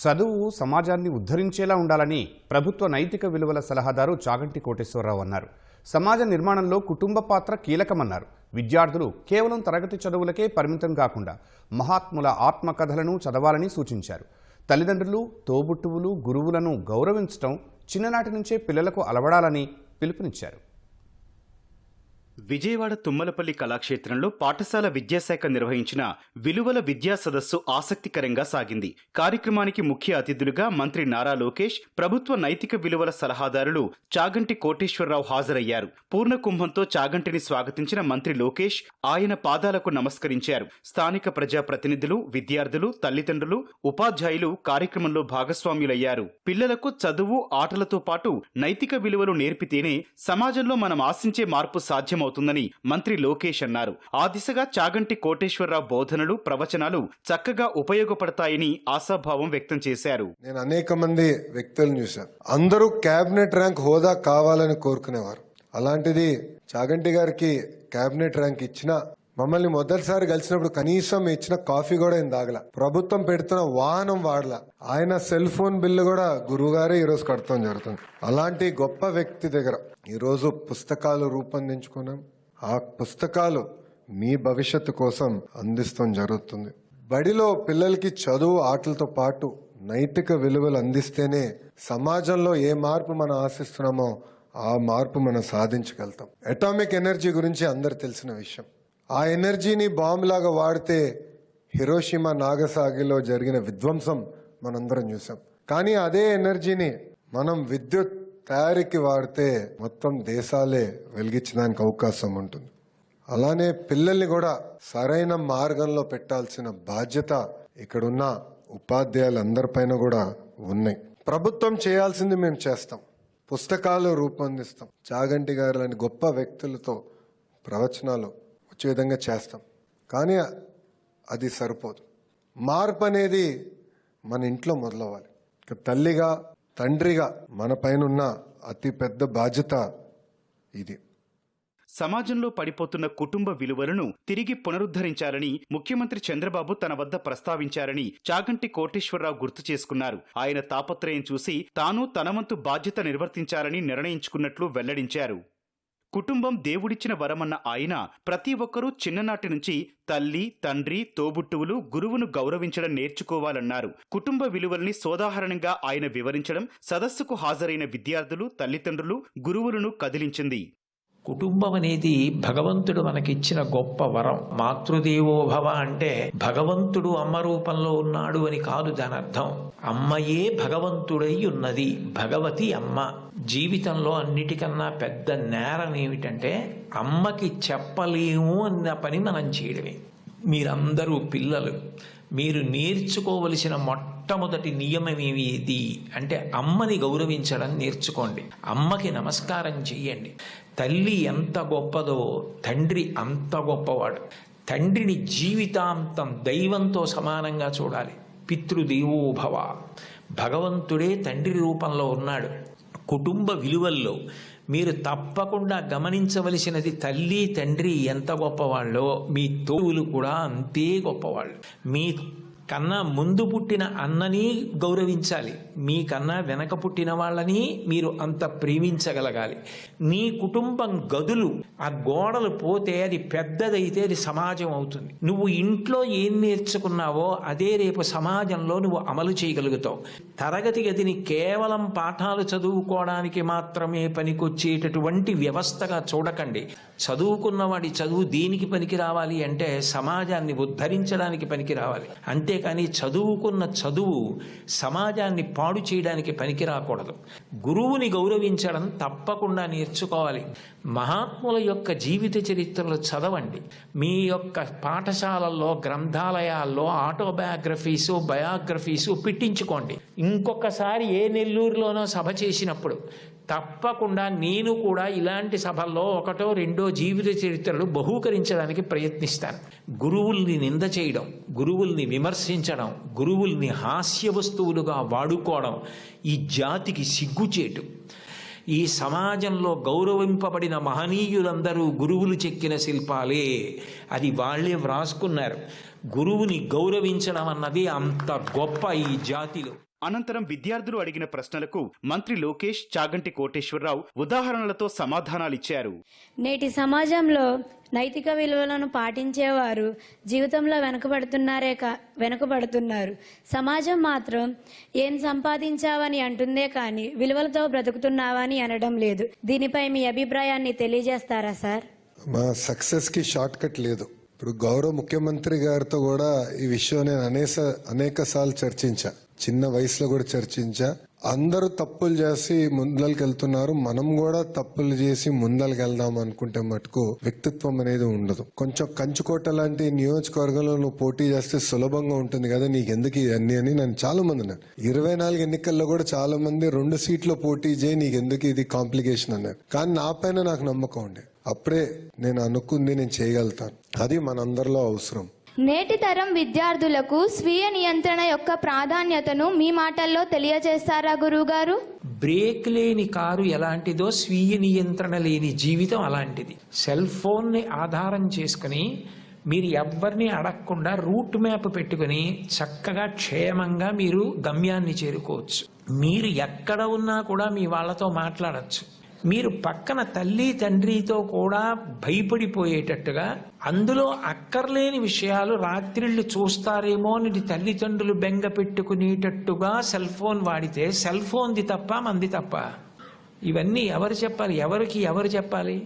చదువు సమాజాన్ని ఉద్ధరించేలా ఉండాలని ప్రభుత్వ నైతిక విలువల సలహాదారు చాగంటి కోటేశ్వరరావు అన్నారు. సమాజ నిర్మాణంలో కుటుంబ పాత్ర కీలకమన్నారు. విద్యార్థులు కేవలం తరగతి చదువులకే పరిమితం కాకుండా మహాత్ముల ఆత్మకథలను చదవాలని సూచించారు. తల్లిదండ్రులు, తోబుట్టువులు, గురువులను గౌరవించడం చిన్ననాటి నుంచే పిల్లలకు అలవడాలని పిలుపునిచ్చారు. విజయవాడ తుమ్మలపల్లి కళాక్షేత్రంలో పాఠశాల విద్యాశాఖ నిర్వహించిన విలువల విద్యా సదస్సు ఆసక్తికరంగా సాగింది. కార్యక్రమానికి ముఖ్య అతిథులుగా మంత్రి నారా లోకేష్, ప్రభుత్వ నైతిక విలువల సలహాదారులు చాగంటి కోటేశ్వరరావు హాజరయ్యారు. పూర్ణ కుంభంతో చాగంటిని స్వాగతించిన మంత్రి లోకేష్ ఆయన పాదాలకు నమస్కరించారు. స్థానిక ప్రజాప్రతినిధులు, విద్యార్థులు, తల్లిదండ్రులు, ఉపాధ్యాయులు కార్యక్రమంలో భాగస్వామ్యులయ్యారు. పిల్లలకు చదువు, ఆటలతో పాటు నైతిక విలువలు నేర్పితేనే సమాజంలో మనం ఆశించే మార్పు సాధ్యం అవుతుందని మంత్రి లోకేష్ అన్నారు. ఆ దిశగా చాగంటి కోటేశ్వరరావు బోధనలు, ప్రవచనాలు చక్కగా ఉపయోగపడతాయని ఆశాభావం వ్యక్తం చేశారు. నేను అనేక మంది వ్యక్తులను చూశాను. అందరూ క్యాబినెట్ ర్యాంక్ హోదా కావాలని కోరుకునేవారు. అలాంటిది చాగంటి గారికి క్యాబినెట్ ర్యాంక్ ఇచ్చిన మమ్మల్ని మొదటిసారి కలిసినప్పుడు కనీసం ఇచ్చిన కాఫీ కూడా ఏం తాగల. ప్రభుత్వం పెడుతున్న వాహనం వాడలా. ఆయన సెల్ ఫోన్ బిల్లు కూడా గురువు గారే ఈరోజు కడతాం జరుగుతుంది. అలాంటి గొప్ప వ్యక్తి దగ్గర ఈరోజు పుస్తకాలు రూపొందించుకున్నాం. ఆ పుస్తకాలు మీ భవిష్యత్తు కోసం అందిస్తాం జరుగుతుంది. బడిలో పిల్లలకి చదువు, ఆటలతో పాటు నైతిక విలువలు అందిస్తేనే సమాజంలో ఏ మార్పు మనం ఆశిస్తున్నామో ఆ మార్పు మనం సాధించగలుగుతాం. అటామిక్ ఎనర్జీ గురించి అందరు తెలిసిన విషయం. ఆ ఎనర్జీని బాంబులాగా వాడితే హిరోషిమా, నాగసాగిలో జరిగిన విధ్వంసం మనందరం చూసాం. కానీ అదే ఎనర్జీని మనం విద్యుత్ తయారీకి వాడితే మొత్తం దేశాలే వెలిగించడానికి అవకాశం ఉంటుంది. అలానే పిల్లల్ని కూడా సరైన మార్గంలో పెట్టాల్సిన బాధ్యత ఇక్కడున్న ఉపాధ్యాయులందరిపైన కూడా ఉన్నాయి. ప్రభుత్వం చేయాల్సింది మేము చేస్తాం. పుస్తకాలు రూపొందిస్తాం. చాగంటి గారు లాంటి గొప్ప వ్యక్తులతో ప్రవచనాలు వచ్చే విధంగా చేస్తాం. కానీ అది సరిపోదు. మార్పు అనేది మన ఇంట్లో మొదలవ్వాలి. తల్లిగా, తండ్రిగా మన పైన ఉన్న అతి పెద్ద బాధ్యత ఇది. సమాజంలో పడిపోతున్న కుటుంబ విలువలను తిరిగి పునరుద్ధరించాలని ముఖ్యమంత్రి చంద్రబాబు తన వద్ద ప్రస్తావించారని చాగంటి కోటేశ్వరరావు గుర్తు చేసుకున్నారు. ఆయన తాపత్రయం చూసి తాను తన వంతు బాధ్యత నిర్వర్తించాలని నిర్ణయించుకున్నట్లు వెల్లడించారు. కుటుంబం దేవుడిచ్చిన వరమన్న ఆయన ప్రతి ఒక్కరూ చిన్ననాటి నుంచి తల్లి, తండ్రి, తోబుట్టువులు, గురువును గౌరవించడం నేర్చుకోవాలన్నారు. కుటుంబ విలువల్ని సోదాహరణంగా ఆయన వివరించడం సదస్సుకు హాజరైన విద్యార్థులు, తల్లిదండ్రులు, గురువులను కదిలించింది. కుటుంబం అనేది భగవంతుడు మనకిచ్చిన గొప్ప వరం. మాతృదేవోభవ అంటే భగవంతుడు అమ్మ రూపంలో ఉన్నాడు అని కాదు దాని అర్థం. అమ్మయే భగవంతుడై ఉన్నది. భగవతి అమ్మ. జీవితంలో అన్నిటికన్నా పెద్ద నేరం ఏమిటంటే అమ్మకి చెప్పలేము అన్న పని మనం చేయడమే. మీరందరూ పిల్లలు, మీరు నేర్చుకోవలసిన మొట్టమొదటి నియమం ఏది అంటే అమ్మని గౌరవించడం నేర్చుకోండి. అమ్మకి నమస్కారం చెయ్యండి. తల్లి ఎంత గొప్పదో తండ్రి అంత గొప్పవాడు. తండ్రిని జీవితాంతం దైవంతో సమానంగా చూడాలి. పితృదేవోభవ. భగవంతుడే తండ్రి రూపంలో ఉన్నాడు. కుటుంబ విలువల్లో మీరు తప్పకుండా గమనించవలసినది తల్లి, తండ్రి ఎంత గొప్పవాళ్ళో మీ తోవులు కూడా అంతే గొప్పవాళ్ళు. మీ కన్నా ముందు పుట్టిన అన్నని గౌరవించాలి. మీకన్నా వెనక పుట్టిన వాళ్ళని మీరు అంత ప్రేమించగలగాలి. నీ కుటుంబం గదులు, ఆ గోడలు పోతే అది పెద్దదైతే అది సమాజం అవుతుంది. నువ్వు ఇంట్లో ఏం నేర్చుకున్నావో అదే రేపు సమాజంలో నువ్వు అమలు చేయగలుగుతావు. తరగతి గదిని కేవలం పాఠాలు చదువుకోవడానికి మాత్రమే పనికొచ్చేటటువంటి వ్యవస్థగా చూడకండి. చదువుకున్నవాడి చదువు దేనికి పనికి రావాలి అంటే సమాజాన్ని ఉద్ధరించడానికి పనికి రావాలి. అంతేకాని చదువుకున్న చదువు సమాజాన్ని పాడు చేయడానికి పనికి రాకూడదు. గురువుని గౌరవించడం తప్పకుండా నేర్చుకోవాలి. మహాత్ముల యొక్క జీవిత చరిత్రలు చదవండి. మీ యొక్క పాఠశాలల్లో, గ్రంథాలయాల్లో ఆటోబయోగ్రఫీసు, బయోగ్రఫీసు పెట్టించుకోండి. ఇంకొకసారి ఏ నెల్లూరులోనో సభ చేసినప్పుడు తప్పకుండా నేను కూడా ఇలాంటి సభల్లో ఒకటో రెండో జీవిత చరిత్రలు బహూకరించడానికి ప్రయత్నిస్తాను. గురువుల్ని నింద చేయడం, గురువుల్ని విమర్శించడం, గురువుల్ని హాస్య వస్తువులుగా వాడుకోవడం ఈ జాతికి సిగ్గుచేటు. ఈ సమాజంలో గౌరవింపబడిన మహనీయులందరూ గురువులు చెక్కిన శిల్పాలే. అది వాళ్ళే వ్రాసుకున్నారు. గురువుని గౌరవించడం అన్నది అంత గొప్ప ఈ జాతిలో. అనంతరం విద్యార్థులు అడిగిన ప్రశ్నలకు మంత్రి లోకేష్, చాగంటి కోటేశ్వరరావు ఉదాహరణలతో సమాధానాలిచ్చారు. నేటి సమాజంలో నైతిక విలువలను పాటించేవారు జీవితంలో వెనుకబడుతున్నారు. సమాజం మాత్రం ఏం సంపాదించావని అంటుందే కానీ విలువలతో బ్రతుకుతున్నావని అనడం లేదు. దీనిపై మీ అభిప్రాయాన్ని తెలియజేస్తారా సార్? మా సక్సెస్ కి షార్ట్ కట్ లేదు. ఇప్పుడు గౌరవ ముఖ్యమంత్రి గారితో కూడా ఈ విషయం నేను అనేక సార్లు చర్చించా, చిన్న వయసులో కూడా చర్చించా. అందరూ తప్పులు చేసి ముందరికి వెళ్తున్నారు, మనం కూడా తప్పులు చేసి ముందరికి వెళ్దాం అనుకుంటే మటుకు వ్యక్తిత్వం అనేది ఉండదు. కొంచెం కంచుకోట లాంటి నియోజకవర్గంలో నువ్వు పోటీ చేస్తే సులభంగా ఉంటుంది కదా, నీకెందుకు ఇవన్నీ అని నన్ను చాలా మంది అన్నారు. 24 ఎన్నికల్లో కూడా చాలా మంది 2 సీట్లు పోటీ చేయి, నీకెందుకు ఇది కాంప్లికేషన్ అన్నారు. కానీ నా పైన నాకు నమ్మకం ఉండే, అప్పుడే నేను అనుకుంది నేను చేయగలుగుతాను. అది మనందరిలో అవసరం. నేటి తరం విద్యార్థులకు స్వీయ నియంత్రణ యొక్క ప్రాధాన్యతను మీ మాటల్లో తెలియజేస్తారా గురువుగారు? బ్రేక్ లేని కారు ఎలాంటిదో స్వీయ నియంత్రణ లేని జీవితం అలాంటిది. సెల్ ఫోన్ని ఆధారం చేసుకుని మీరు ఎవరిని అడగకుండా రూట్ మ్యాప్ పెట్టుకుని చక్కగా క్షేమంగా మీరు గమ్యాన్ని చేరుకోవచ్చు. మీరు ఎక్కడ ఉన్నా కూడా మీ వాళ్ళతో మాట్లాడచ్చు. మీరు పక్కన తల్లి తండ్రితో కూడా భయపడిపోయేటట్టుగా, అందులో అక్కర్లేని విషయాలు రాత్రిళ్ళు చూస్తారేమో అని తల్లిదండ్రులు బెంగ పెట్టుకునేటట్టుగా సెల్ ఫోన్ వాడితే సెల్ ఫోన్ది తప్ప మంది తప్ప? ఇవన్నీ ఎవరు చెప్పాలి? ఎవరు చెప్పాలి?